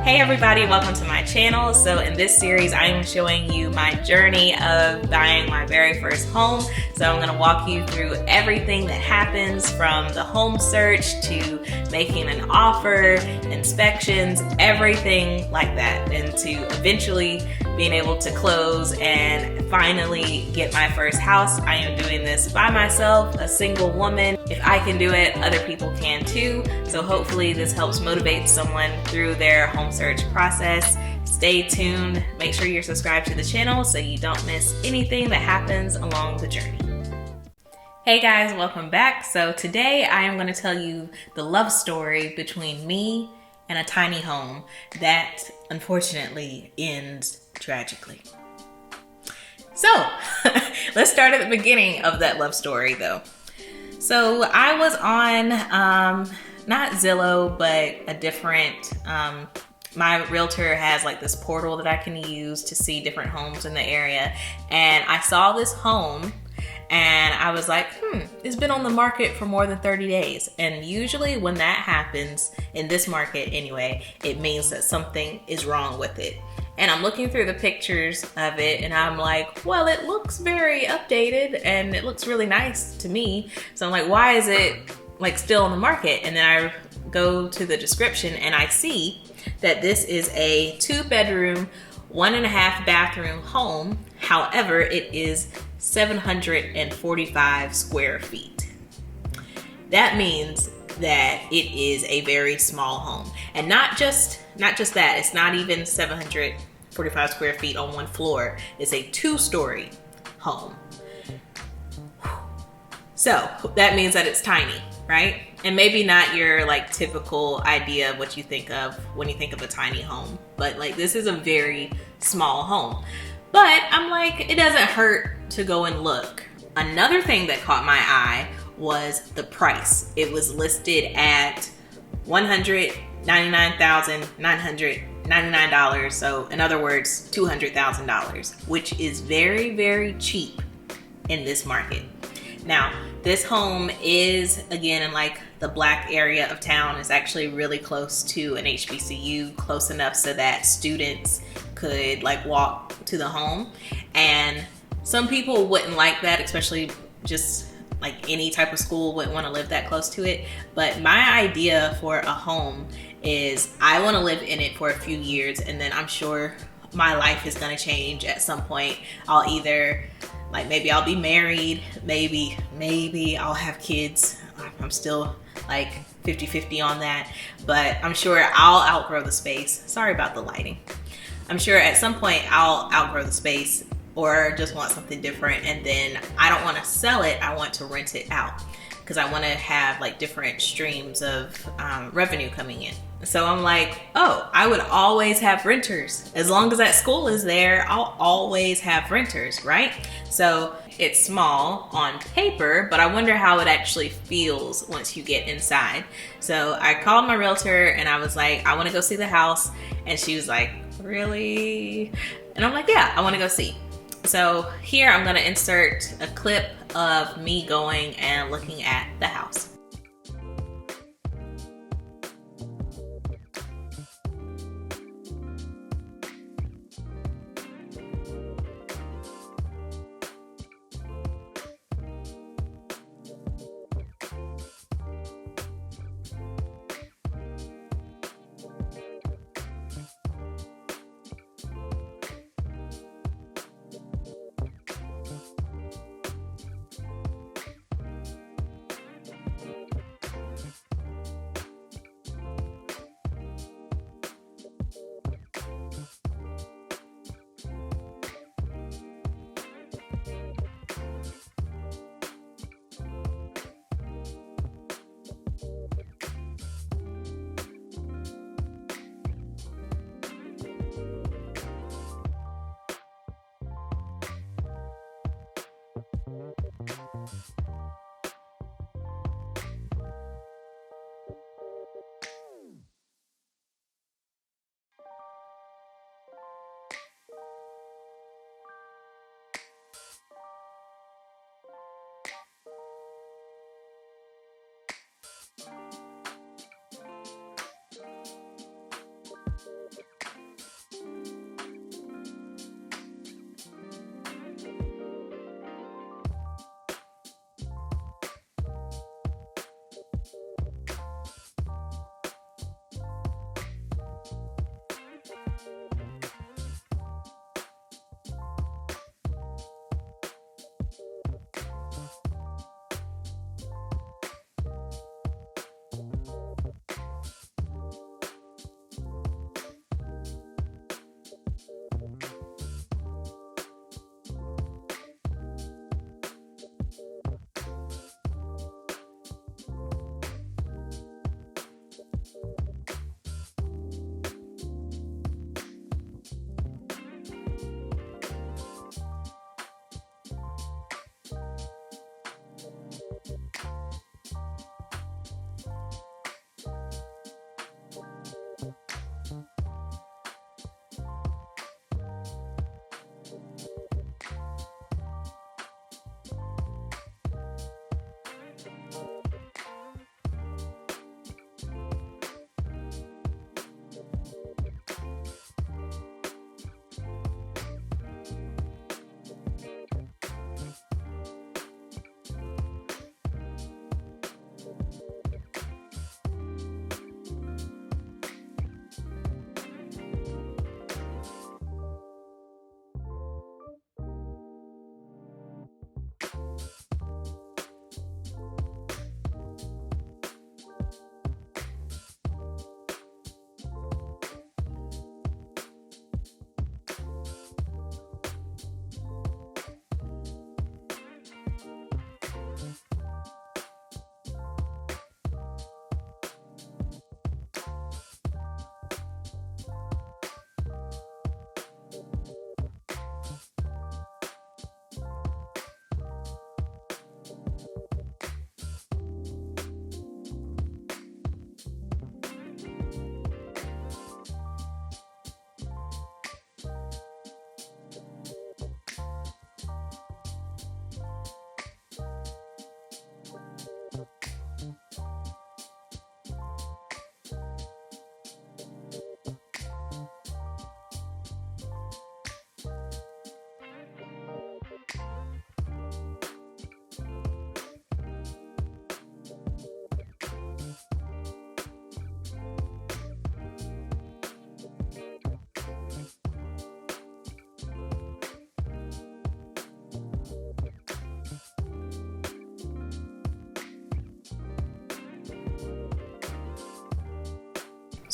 Hey everybody, welcome to my channel. So in this series, I am showing you my journey of buying my very first home. So I'm gonna walk you through everything that happens from the home search to making an offer, inspections, everything like that, and to eventually being able to close and finally get my first house. I am doing this by myself, a single woman. If I can do it, other people can too. So hopefully this helps motivate someone through their home search process. Stay tuned. Make sure you're subscribed to the channel so you don't miss anything that happens along the journey. Hey guys, welcome back. So today I am going to tell you the love story between me and a tiny home that unfortunately ends tragically. So let's start at the beginning of that love story though. So I was on not Zillow, but a different, my realtor has like this portal that I can use to see different homes in the area. And I saw this home and I was like, it's been on the market for more than 30 days. And usually when that happens, in this market anyway, it means that something is wrong with it. And I'm looking through the pictures of it and I'm like, well, it looks very updated and it looks really nice to me. So I'm like, why is it like still on the market? And then I go to the description and I see that this is a 2-bedroom, 1.5 bathroom home. However, it is 745 square feet. That means that it is a very small home. And not just that, it's not even 745 square feet on one floor. It's a 2-story home. So that means that it's tiny, right? And maybe not your like typical idea of what you think of when you think of a tiny home, but like this is a very small home. But I'm like, it doesn't hurt to go and look. Another thing that caught my eye was the price. It was listed at $199,999. So in other words, $200,000, which is very, very cheap in this market. Now, this home is again in like the Black area of town. It's actually really close to an HBCU, close enough so that students could like walk to the home. And some people wouldn't like that, especially just like any type of school wouldn't want to live that close to it. But my idea for a home is I want to live in it for a few years, and then I'm sure my life is going to change at some point. I'll either like maybe I'll be married, maybe I'll have kids. I'm still like 50-50 on that, but I'm sure I'll outgrow the space. Sorry about the lighting. I'm sure at some point I'll outgrow the space or just want something different, and then I don't want to sell it, I want to rent it out because I want to have like different streams of revenue coming in. So I'm like, oh, I would always have renters. As long as that school is there, I'll always have renters, right? So it's small on paper, but I wonder how it actually feels once you get inside. So I called my realtor and I was like, I want to go see the house. And she was like, really? And I'm like, yeah, I want to go see. So here I'm going to insert a clip of me going and looking at the house.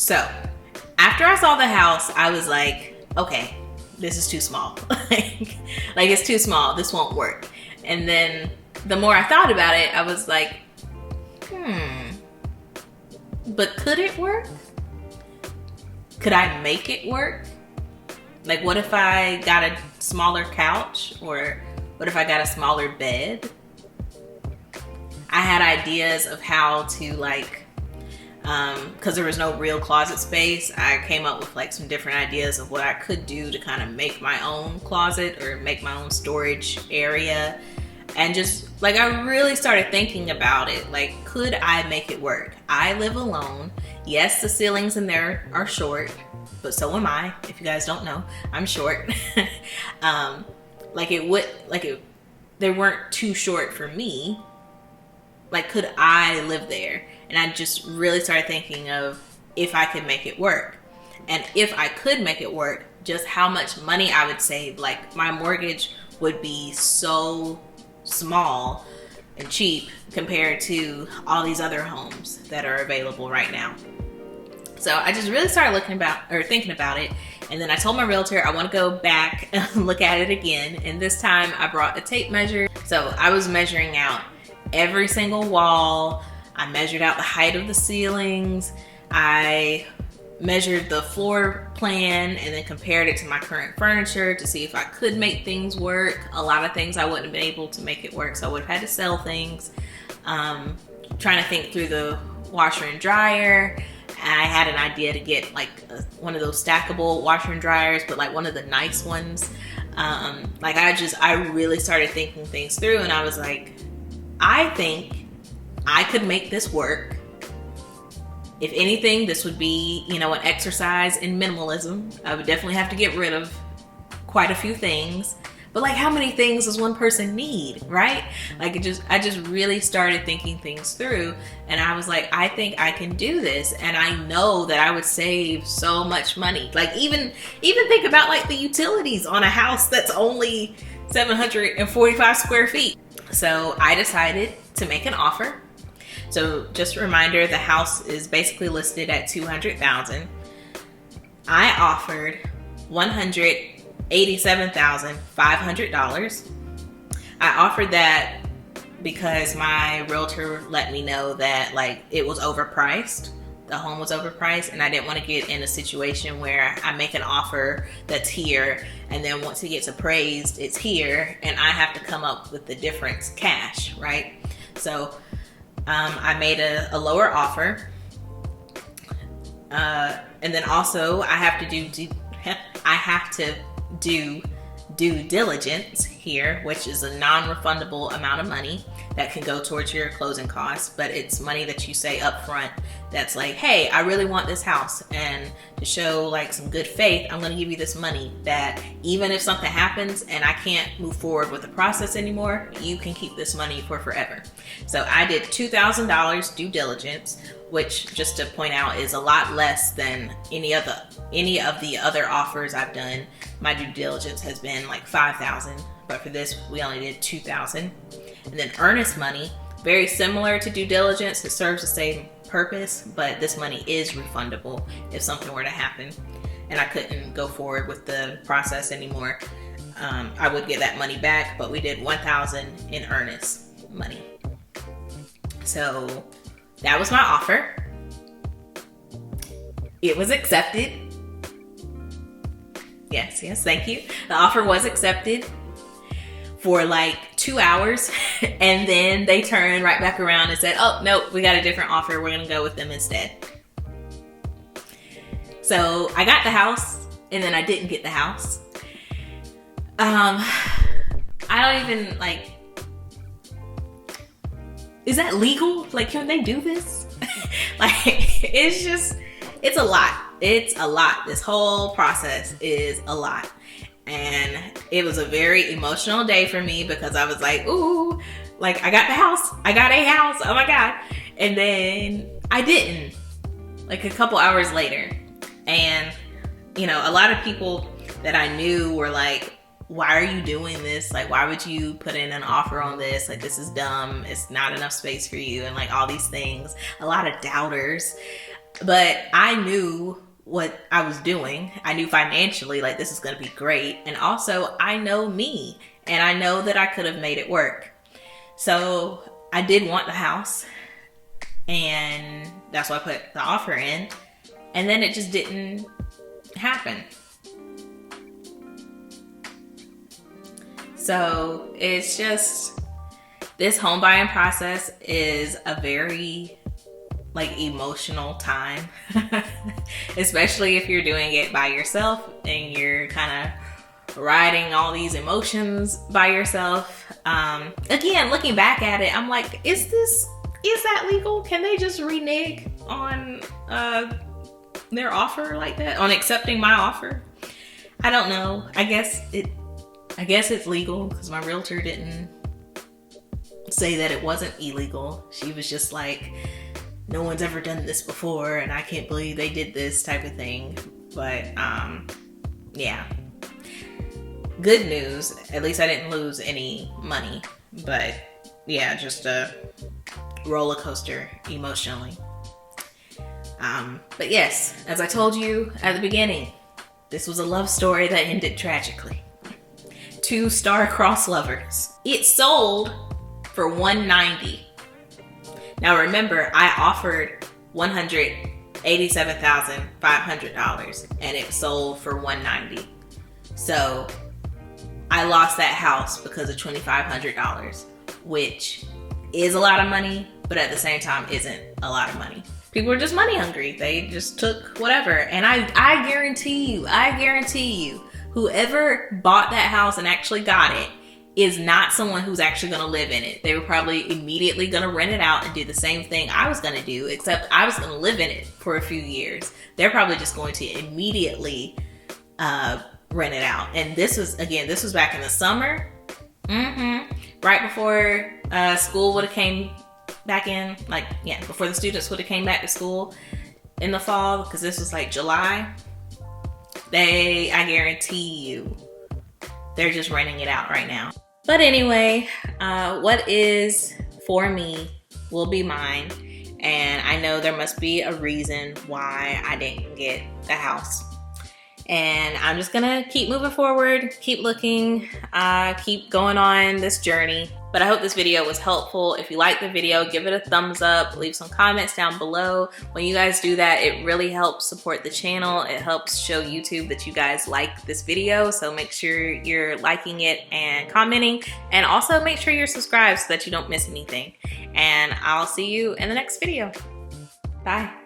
So after I saw the house, I was like, okay, this is too small. like it's too small. This won't work. And then the more I thought about it, I was like, but could it work? Could I make it work? Like, what if I got a smaller couch, or what if I got a smaller bed? I had ideas of how to, like, because there was no real closet space, I came up with like some different ideas of what I could do to kind of make my own closet or make my own storage area. And just like, I really started thinking about it. Like, could I make it work? I live alone. Yes, the ceilings in there are short, but so am I. If you guys don't know, I'm short. They weren't too short for me. Like, could I live there? And I just really started thinking of if I could make it work. And if I could make it work, just how much money I would save. Like, my mortgage would be so small and cheap compared to all these other homes that are available right now. So I just really started thinking about it. And then I told my realtor I want to go back and look at it again. And this time I brought a tape measure. So I was measuring out every single wall. I measured out the height of the ceilings. I measured the floor plan and then compared it to my current furniture to see if I could make things work. A lot of things I wouldn't have been able to make it work, so I would have had to sell things. Trying to think through the washer and dryer. I had an idea to get like one of those stackable washer and dryers, but like one of the nice ones. I really started thinking things through, and I was like, I think I could make this work. If anything, this would be, an exercise in minimalism. I would definitely have to get rid of quite a few things. But like, how many things does one person need, right? Like, I just really started thinking things through, and I was like, I think I can do this, and I know that I would save so much money. Like, even think about like the utilities on a house that's only 745 square feet. So I decided to make an offer. So just a reminder, the house is basically listed at $200,000. I offered $187,500. I offered that because my realtor let me know that like it was overpriced. The home was overpriced, and I didn't want to get in a situation where I make an offer that's here, and then once it gets appraised, it's here, and I have to come up with the difference cash, right? So I made a lower offer, and then also I have to do due diligence here, which is a non-refundable amount of money that can go towards your closing costs, but it's money that you say up front that's like, hey, I really want this house, and to show like some good faith, I'm going to give you this money that even if something happens and I can't move forward with the process anymore, you can keep this money for forever. So I did $2,000 due diligence, which, just to point out, is a lot less than any of the other offers I've done. My due diligence has been like $5,000, but for this we only did $2,000. And then earnest money, very similar to due diligence. It serves the same purpose, but this money is refundable if something were to happen and I couldn't go forward with the process anymore. I would get that money back, but we did $1,000 in earnest money. So that was my offer. It was accepted. Yes, thank you. The offer was accepted for like 2 hours, and then they turned right back around and said, oh, nope, we got a different offer. We're gonna go with them instead. So I got the house, and then I didn't get the house. I don't even like, is that legal? Like, can they do this? Like, it's a lot. It's a lot. This whole process is a lot. And it was a very emotional day for me because I was like, ooh, like I got the house. I got a house. Oh my God. And then I didn't, like a couple hours later. And, a lot of people that I knew were like, why are you doing this? Like, why would you put in an offer on this? Like, this is dumb. It's not enough space for you. And like all these things, a lot of doubters. But I knew what I was doing. I knew financially, like, this is going to be great. And also, I know me, and I know that I could have made it work. So I did want the house, and that's why I put the offer in. And then it just didn't happen. So it's just, this home buying process is a very like emotional time, especially if you're doing it by yourself and you're kind of riding all these emotions by yourself. Again, looking back at it, I'm like, is that legal? Can they just renege on their offer like that, on accepting my offer? I don't know. I guess it's legal because my realtor didn't say that it wasn't illegal. She was just like, no one's ever done this before and I can't believe they did this type of thing. But yeah, good news, at least I didn't lose any money. But yeah, just a roller coaster emotionally. But yes, as I told you at the beginning, this was a love story that ended tragically. 2 star-crossed lovers. It sold for $190. Now remember, I offered $187,500 and it sold for $190. So I lost that house because of $2,500, which is a lot of money, but at the same time isn't a lot of money. People are just money hungry. They just took whatever. And I guarantee you, whoever bought that house and actually got it is not someone who's actually going to live in it. They were probably immediately going to rent it out and do the same thing I was going to do, except I was going to live in it for a few years. They're probably just going to immediately rent it out. And this was back in the summer. Right before school would have came back in, before the students would have came back to school in the fall, because this was like July. I guarantee you, they're just renting it out right now. But anyway, what is for me will be mine. And I know there must be a reason why I didn't get the house. And I'm just gonna keep moving forward, keep looking, keep going on this journey. But I hope this video was helpful. If you liked the video, give it a thumbs up, leave some comments down below. When you guys do that, it really helps support the channel. It helps show YouTube that you guys like this video. So make sure you're liking it and commenting. And also make sure you're subscribed so that you don't miss anything. And I'll see you in the next video. Bye.